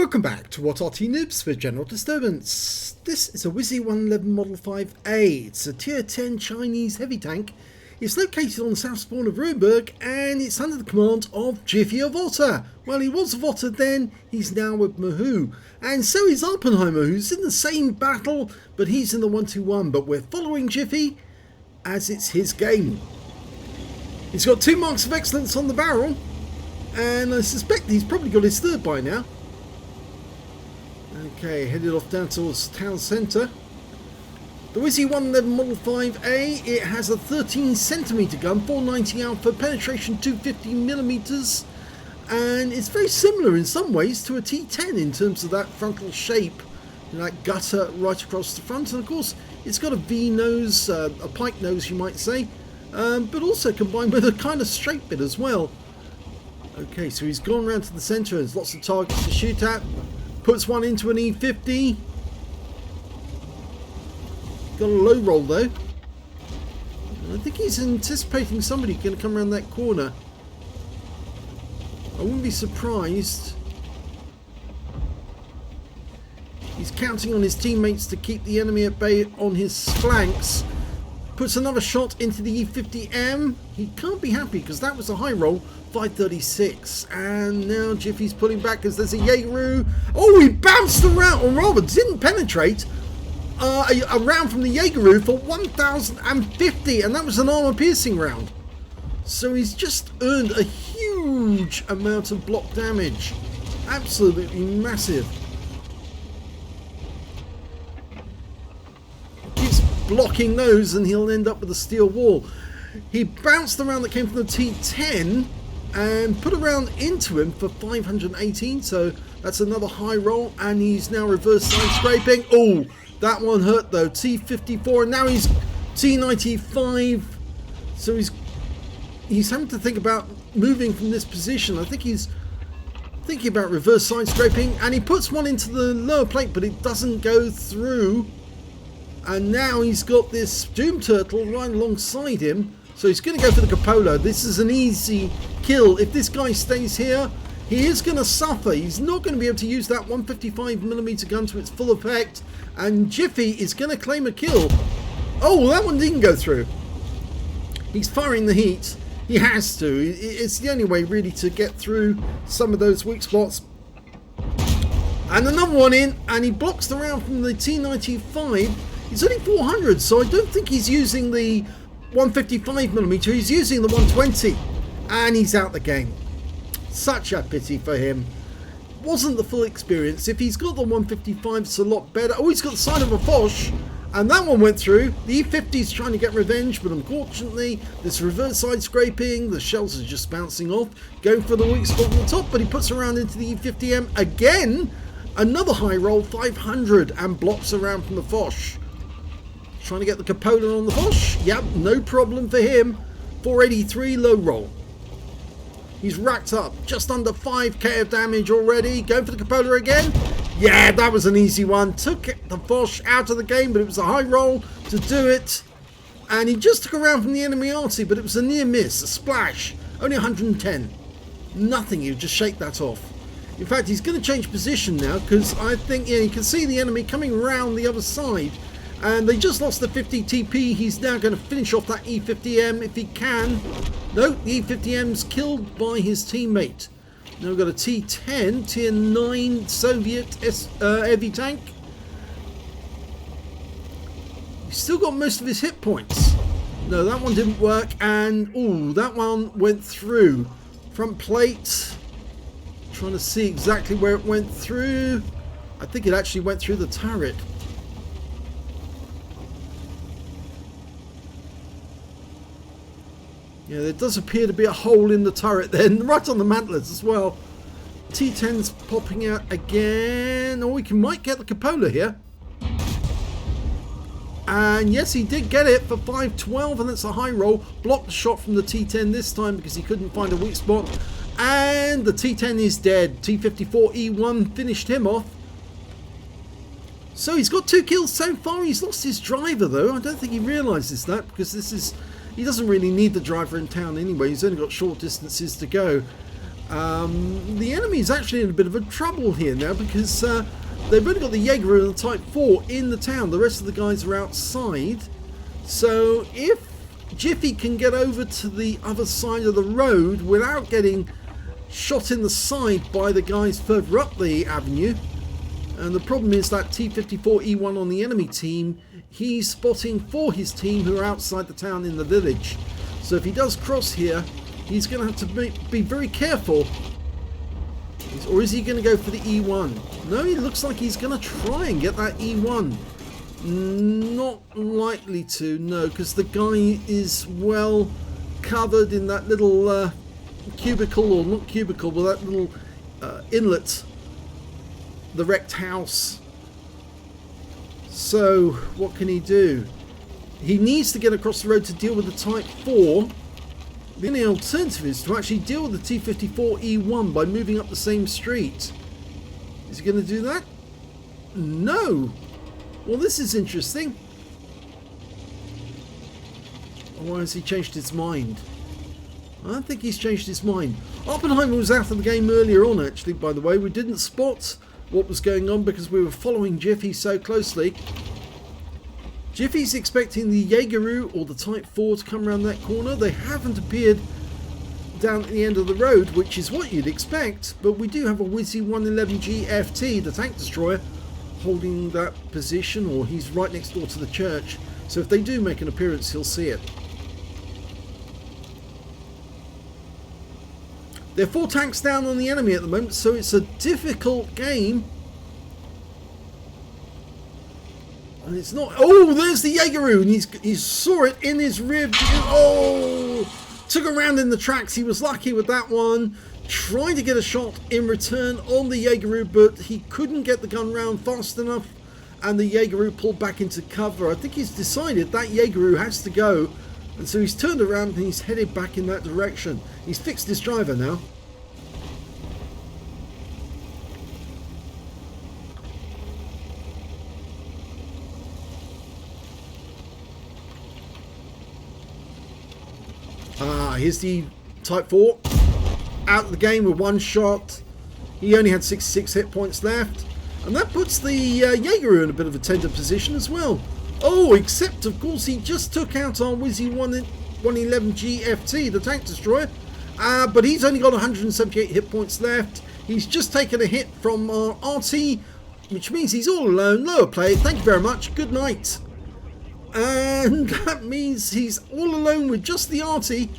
Welcome back to what Arty Noobs for General Disturbance. This is a WZ-111 Model 5A. It's a Tier 10 Chinese heavy tank. It's located on the south spawn of Ruinberg and it's under the command of Jiffy of OTTER. Well, he was of OTTER then, he's now with Mahoo. And so is Oppenheimer, who's in the same battle, but he's in the 121. But we're following Jiffy as it's his game. He's got 2 marks of excellence on the barrel, and I suspect he's probably got his third by now. Okay, headed off down towards town centre. The WZ-111 Model 5A, it has a 13cm gun, 490 alpha, penetration 250mm, and it's very similar in some ways to a T10 in terms of that frontal shape, that gutter right across the front, and of course it's got a V nose, a pike nose you might say, but also combined with a kind of straight bit as well. Okay, so he's gone around to the centre, there's lots of targets to shoot at. Puts one into an E50. Got a low roll though. I think he's anticipating somebody going to come around that corner. I wouldn't be surprised. He's counting on his teammates to keep the enemy at bay on his flanks. Puts another shot into the E50M. He can't be happy because that was a high roll. 536, and now Jiffy's pulling back as there's a Jaeger. Oh, he bounced around, or rather didn't penetrate a round from the Jaeger for 1050, and that was an armor piercing round. So he's just earned a huge amount of block damage, absolutely massive. Keeps blocking those and he'll end up with a steel wall. He bounced the round that came from the T10 and put a round into him for 518, so that's another high roll, and he's now reverse side scraping. Oh, that one hurt though. T54, and now he's T95, so he's having to think about moving from this position. I think he's thinking about reverse side scraping, and he puts one into the lower plate, but it doesn't go through, and now he's got this Doom Turtle right alongside him. So he's going to go for the cupola. This is an easy kill. If this guy stays here, he is going to suffer. He's not going to be able to use that 155mm gun to its full effect. And Jiffy is going to claim a kill. Oh, that one didn't go through. He's firing the heat. He has to. It's the only way really to get through some of those weak spots. And another one in, and he blocks the round from the T95. It's only 400, so I don't think he's using the 155mm, he's using the 120, and he's out the game. Such a pity for him. Wasn't the full experience. If he's got the 155, it's a lot better. Oh, he's got the side of a Foch, and that one went through. The E50's trying to get revenge, but unfortunately this reverse side scraping, the shells are just bouncing off, going for the weak spot on the top, but he puts around into the E50M again. Another high roll, 500, and blocks around from the Foch. Trying to get the cupola on the Foch. Yep, no problem for him. 483 low roll. He's racked up just under 5k of damage already. Going for the cupola again. Yeah, that was an easy one. Took the Foch out of the game, but it was a high roll to do it. And he just took a round from the enemy Arty, but it was a near miss, a splash. Only 110. Nothing, you just shake that off. In fact, he's going to change position now because I think, yeah, you can see the enemy coming around the other side. And they just lost the 50 TP. He's now going to finish off that E50M if he can. No, the E50M's killed by his teammate. Now we've got a T10, Tier 9 Soviet heavy tank. He's still got most of his hit points. No, that one didn't work. And, ooh, that one went through. Front plate. Trying to see exactly where it went through. I think it actually went through the turret. Yeah, there does appear to be a hole in the turret then, right on the mantlets as well. T10's popping out again. Oh, we might get the cupola here. And yes, he did get it for 512, and that's a high roll. Blocked the shot from the T10 this time because he couldn't find a weak spot. And the T10 is dead. T54E1 finished him off. So he's got 2 kills so far. He's lost his driver though. I don't think he realises that because he doesn't really need the driver in town anyway. He's only got short distances to go. The enemy is actually in a bit of a trouble here now because they've only got the Jaeger and the Type 4 in the town. The rest of the guys are outside. So if Jiffy can get over to the other side of the road without getting shot in the side by the guys further up the avenue, and the problem is that T-54E1 on the enemy team, he's spotting for his team who are outside the town in the village. So if he does cross here, he's going to have to be very careful. Or is he going to go for the E1? No, it looks like he's going to try and get that E1. Not likely to, no, because the guy is well covered in that little cubicle, or not cubicle, but that little inlet, the wrecked house. So what can he do? He needs to get across the road to deal with the Type 4. The only alternative is to actually deal with the T-54E1 by moving up the same street. Is he going to do that? No. Well, this is interesting. Or has he changed his mind? I don't think he's changed his mind. Oppenheimer was out of the game earlier on, actually, by the way. We didn't spot what was going on because we were following Jiffy so closely. Jiffy's expecting the Jaeger or the Type 4 to come around that corner. They haven't appeared down at the end of the road, which is what you'd expect, but we do have a WZ-111 GFT, the tank destroyer, holding that position, or he's right next door to the church. So if they do make an appearance, he'll see it. There are 4 tanks down on the enemy at the moment, so it's a difficult game. And it's not... Oh, there's the Jaeger, and he saw it in his rear view. Oh! Took a round in the tracks. He was lucky with that one. Tried to get a shot in return on the Jaeger, but he couldn't get the gun round fast enough, and the Jaeger pulled back into cover. I think he's decided that Jaeger has to go, and so he's turned around and he's headed back in that direction. He's fixed his driver now. Here's the Type 4 out of the game with 1 shot. He only had 66 hit points left, and that puts the Jaeger in a bit of a tender position as well. Oh, except of course he just took out our WZ-111 GFT, the tank destroyer, but he's only got 178 hit points left. He's just taken a hit from our Arty, which means he's all alone. Lower play, thank you very much, good night. And that means he's all alone with just the Arty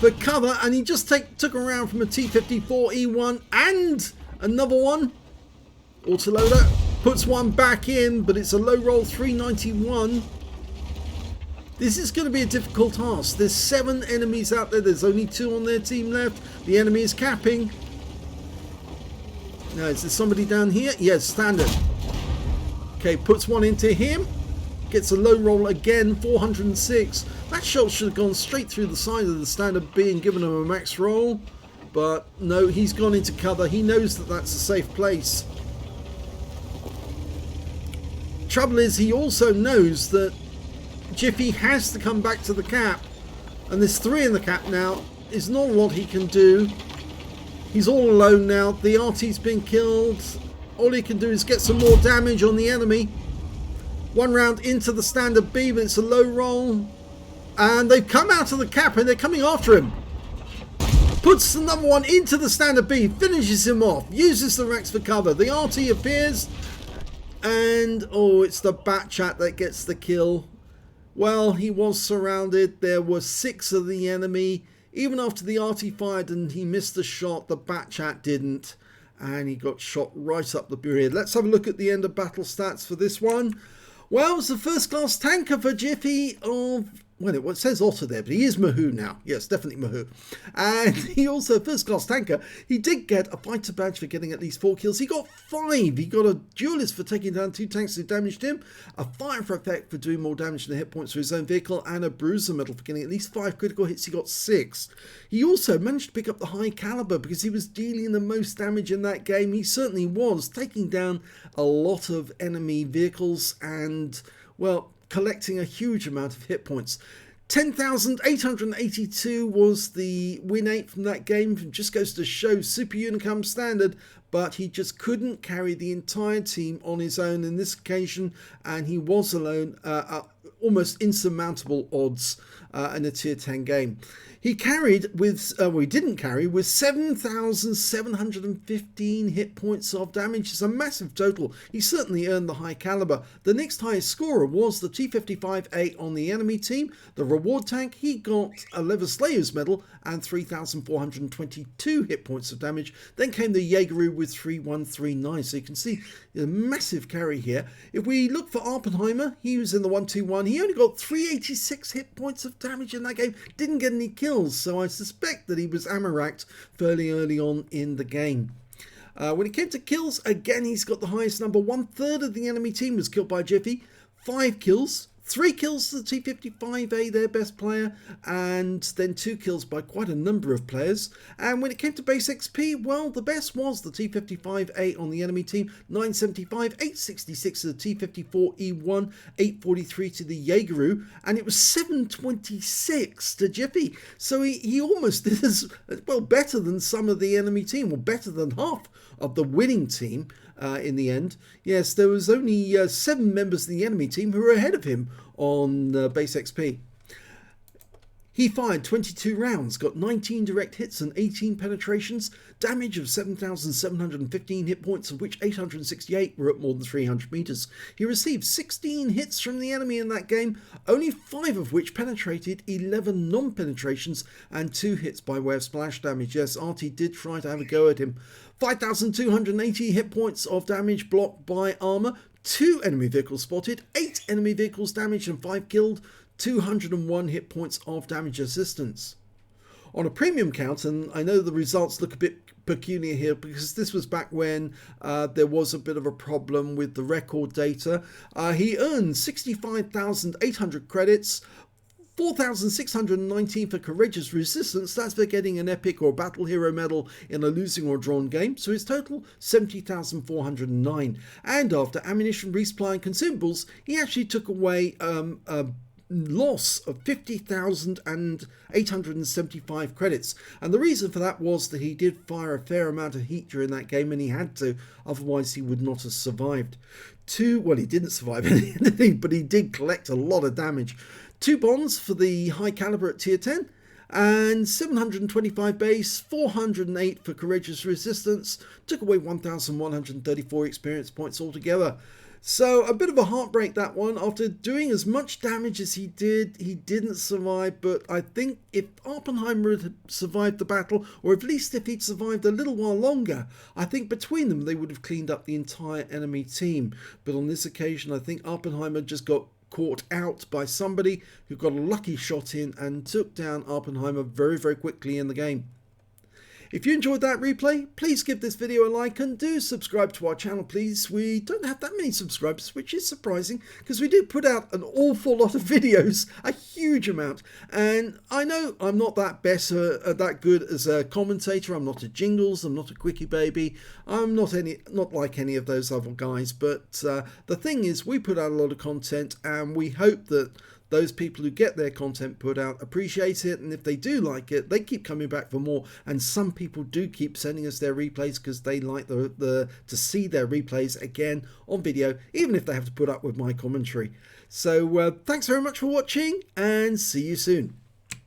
for cover, and he just took around from a T-54E1 and another one. Autoloader puts one back in, but it's a low roll 391. This is going to be a difficult task. There's 7 enemies out there. There's only 2 on their team left. The enemy is capping. Now, is there somebody down here? Yes, standard. Okay, puts one into him. Gets a low roll again, 406. That shot should have gone straight through the side of the standard B and given him a max roll. But no, he's gone into cover. He knows that that's a safe place. Trouble is, he also knows that Jiffy has to come back to the cap. And there's 3 in the cap now. There's not a lot he can do. He's all alone now. The Arty's been killed. All he can do is get some more damage on the enemy. 1 round into the standard B, but it's a low roll. And they've come out of the cap and they're coming after him. Puts another one into the standard B, finishes him off, uses the racks for cover. The Arty appears, and oh, it's the Batchat that gets the kill. Well, he was surrounded. There were 6 of the enemy. Even after the Arty fired and he missed the shot, the Batchat didn't. And he got shot right up the rear. Let's have a look at the end of battle stats for this one. Well, it's the first class tanker for Jiffy of, well, it says OTTER there, but he is Mahoo now. Yes, definitely Mahoo. And he also, first class tanker, he did get a fighter badge for getting at least 4 kills. He got 5. He got a duelist for taking down 2 tanks who damaged him, a fire for effect for doing more damage than the hit points for his own vehicle, and a bruiser medal for getting at least 5 critical hits. He got 6. He also managed to pick up the high caliber because he was dealing the most damage in that game. He certainly was, taking down a lot of enemy vehicles and, well, collecting a huge amount of hit points. 10,882 was the win 8 from that game. Just goes to show Super Unicum standard, but he just couldn't carry the entire team on his own in this occasion, and he was alone, almost insurmountable odds in a tier 10 game. He carried with, he didn't carry with 7,715 hit points of damage. It's a massive total. He certainly earned the high caliber. The next highest scorer was the T55A on the enemy team. The reward tank, he got a Radley Medal and 3,422 hit points of damage. Then came the Jaegeru with 3,139. So you can see a massive carry here. If we look for Oppenheimer, he was in the 121. He only got 386 hit points of damage in that game. Didn't get any kills. So I suspect that he was ammo-racked fairly early on in the game. When it came to kills, again, he's got the highest number. 1/3 of the enemy team was killed by Jiffy. 5 kills. 3 kills to the T55A, their best player, and then 2 kills by quite a number of players. And when it came to base XP, well, the best was the T55A on the enemy team, 975, 866 to the T54E1, 843 to the Jaegeru, and it was 726 to Jiffy. So he almost did as well, better than some of the enemy team, or better than half of the winning team. In the end, yes, there was only 7 members of the enemy team who were ahead of him on base XP. He fired 22 rounds, got 19 direct hits and 18 penetrations, damage of 7,715 hit points, of which 868 were at more than 300 meters. He received 16 hits from the enemy in that game, only 5 of which penetrated, 11 non-penetrations, and 2 hits by way of splash damage. Yes, Arty did try to have a go at him. 5,280 hit points of damage blocked by armor, 2 enemy vehicles spotted, 8 enemy vehicles damaged and 5 killed, 201 hit points of damage assistance. On a premium count, and I know the results look a bit peculiar here because this was back when there was a bit of a problem with the record data, he earned 65,800 credits, 4,619 for courageous resistance. That's for getting an epic or battle hero medal in a losing or drawn game. So his total 70,409. And after ammunition, resupply and consumables, he actually took away a loss of 50,875 credits, and the reason for that was that he did fire a fair amount of heat during that game, and he had to, otherwise he would not have survived. Well, he didn't survive anything, but he did collect a lot of damage. 2 bonds for the high caliber at tier 10, and 725 base, 408 for courageous resistance, took away 1,134 experience points altogether. So a bit of a heartbreak, that one. After doing as much damage as he did, he didn't survive. But I think if Oppenheimer had survived the battle, or at least if he'd survived a little while longer, I think between them they would have cleaned up the entire enemy team. But on this occasion, I think Oppenheimer just got caught out by somebody who got a lucky shot in and took down Oppenheimer very, very quickly in the game. If you enjoyed that replay, please give this video a like and do subscribe to our channel, please. We don't have that many subscribers, which is surprising because we do put out an awful lot of videos, a huge amount. And I know I'm not that that good as a commentator. I'm not a Jingles, I'm not a Quickie Baby. I'm not like any of those other guys. But the thing is, we put out a lot of content, and we hope that those people who get their content put out appreciate it, and if they do like it, they keep coming back for more. And some people do keep sending us their replays because they like to see their replays again on video, even if they have to put up with my commentary. So thanks very much for watching, and see you soon.